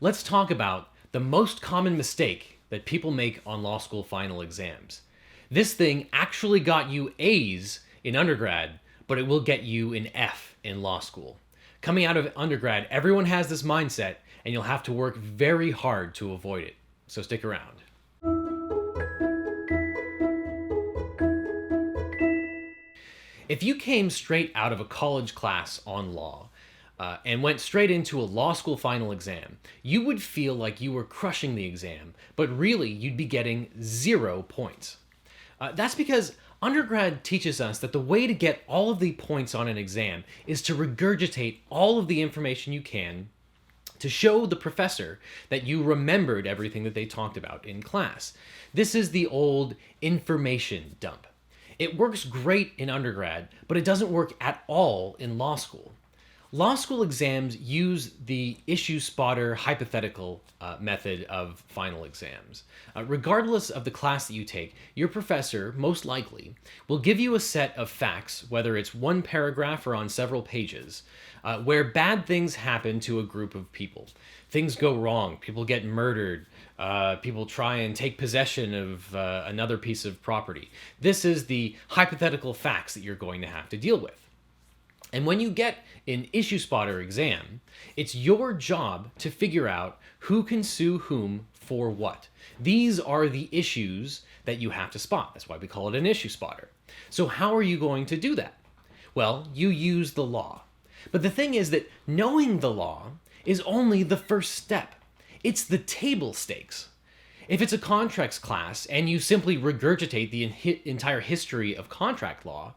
let's talk about the most common mistake that people make on law school final exams. This thing actually got you A's in undergrad, but it will get you an F in law school. Coming out of undergrad, everyone has this mindset, and you'll have to work very hard to avoid it. So stick around. If you came straight out of a college class on law and went straight into a law school final exam, you would feel like you were crushing the exam, but really you'd be getting 0 points. That's because undergrad teaches us that the way to get all of the points on an exam is to regurgitate all of the information you can to show the professor that you remembered everything that they talked about in class. This is the old information dump. It works great in undergrad, but it doesn't work at all in law school. Law school exams use the issue spotter hypothetical method of final exams. Regardless of the class that you take, your professor, most likely, will give you a set of facts, whether it's one paragraph or on several pages, where bad things happen to a group of people. Things go wrong, people get murdered, people try and take possession of another piece of property. This is the hypothetical facts that you're going to have to deal with. And when you get an issue spotter exam, it's your job to figure out who can sue whom for what. These are the issues that you have to spot. That's why we call it an issue spotter. So how are you going to do that? Well, you use the law. But the thing is that knowing the law is only the first step. It's the table stakes. If it's a contracts class and you simply regurgitate the entire history of contract law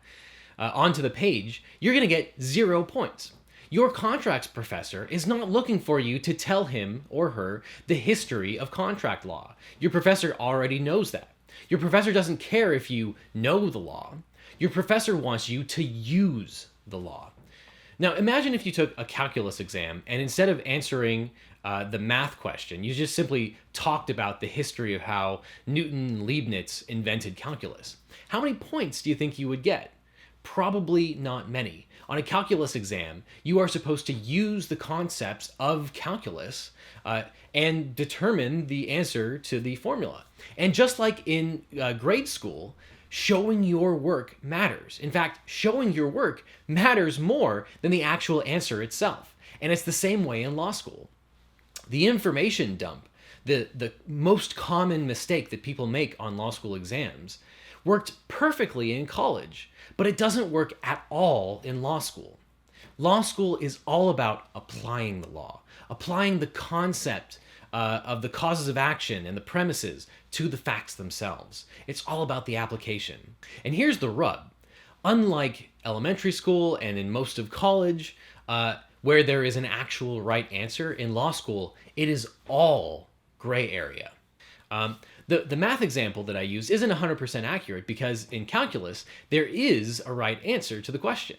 onto the page, you're going to get 0 points. Your contracts professor is not looking for you to tell him or her the history of contract law. Your professor already knows that. Your professor doesn't care if you know the law. Your professor wants you to use the law. Now, imagine if you took a calculus exam and instead of answering the math question, you just simply talked about the history of how Newton and Leibniz invented calculus. How many points do you think you would get? Probably not many. On a calculus exam, you are supposed to use the concepts of calculus and determine the answer to the formula. And just like in grade school, showing your work matters. In fact, showing your work matters more than the actual answer itself. And it's the same way in law school. The information dump, the most common mistake that people make on law school exams, worked perfectly in college, but it doesn't work at all in law school. Law school is all about applying the law, applying the concept of the causes of action and the premises to the facts themselves. It's all about the application. And here's the rub. Unlike elementary school and in most of college, where there is an actual right answer, in law school, it is all gray area. The math example that I use isn't 100% accurate because in calculus, there is a right answer to the question.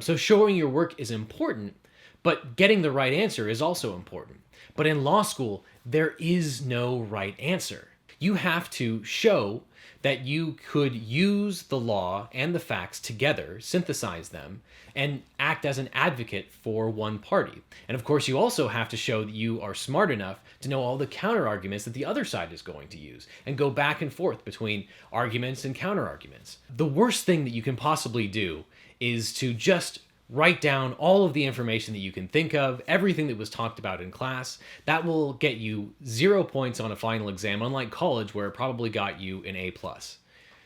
So showing your work is important, but getting the right answer is also important. But in law school, there is no right answer. You have to show that you could use the law and the facts together, synthesize them, and act as an advocate for one party. And of course, you also have to show that you are smart enough to know all the counter arguments that the other side is going to use and go back and forth between arguments and counter arguments. The worst thing that you can possibly do is to just write down all of the information that you can think of, everything that was talked about in class. That will get you 0 points on a final exam, unlike college where it probably got you an A+.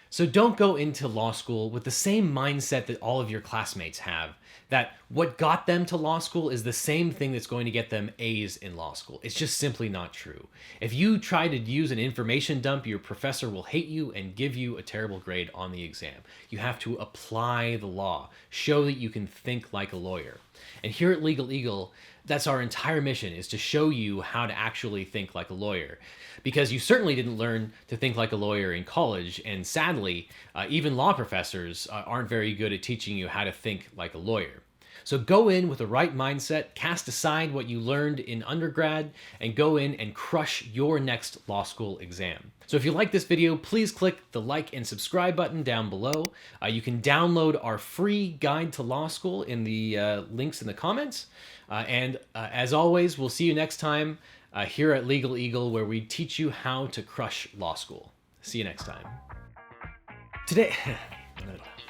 So don't go into law school with the same mindset that all of your classmates have, that what got them to law school is the same thing that's going to get them A's in law school. It's just simply not true. If you try to use an information dump, your professor will hate you and give you a terrible grade on the exam. You have to apply the law, show that you can think like a lawyer. And here at Legal Eagle, that's our entire mission, is to show you how to actually think like a lawyer. Because you certainly didn't learn to think like a lawyer in college, and sadly, even law professors aren't very good at teaching you how to think like a lawyer. So go in with the right mindset, cast aside what you learned in undergrad, and go in and crush your next law school exam. So if you like this video, please click the like and subscribe button down below. You can download our free guide to law school in the links in the comments. As always, we'll see you next time here at Legal Eagle, where we teach you how to crush law school. See you next time. Today,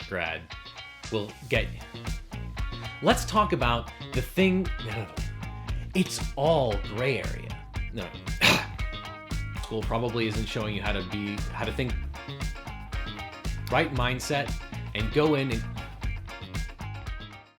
grad, will get you. Let's talk about the thing. It's all gray area. No. School probably isn't showing you how to think right mindset and go in and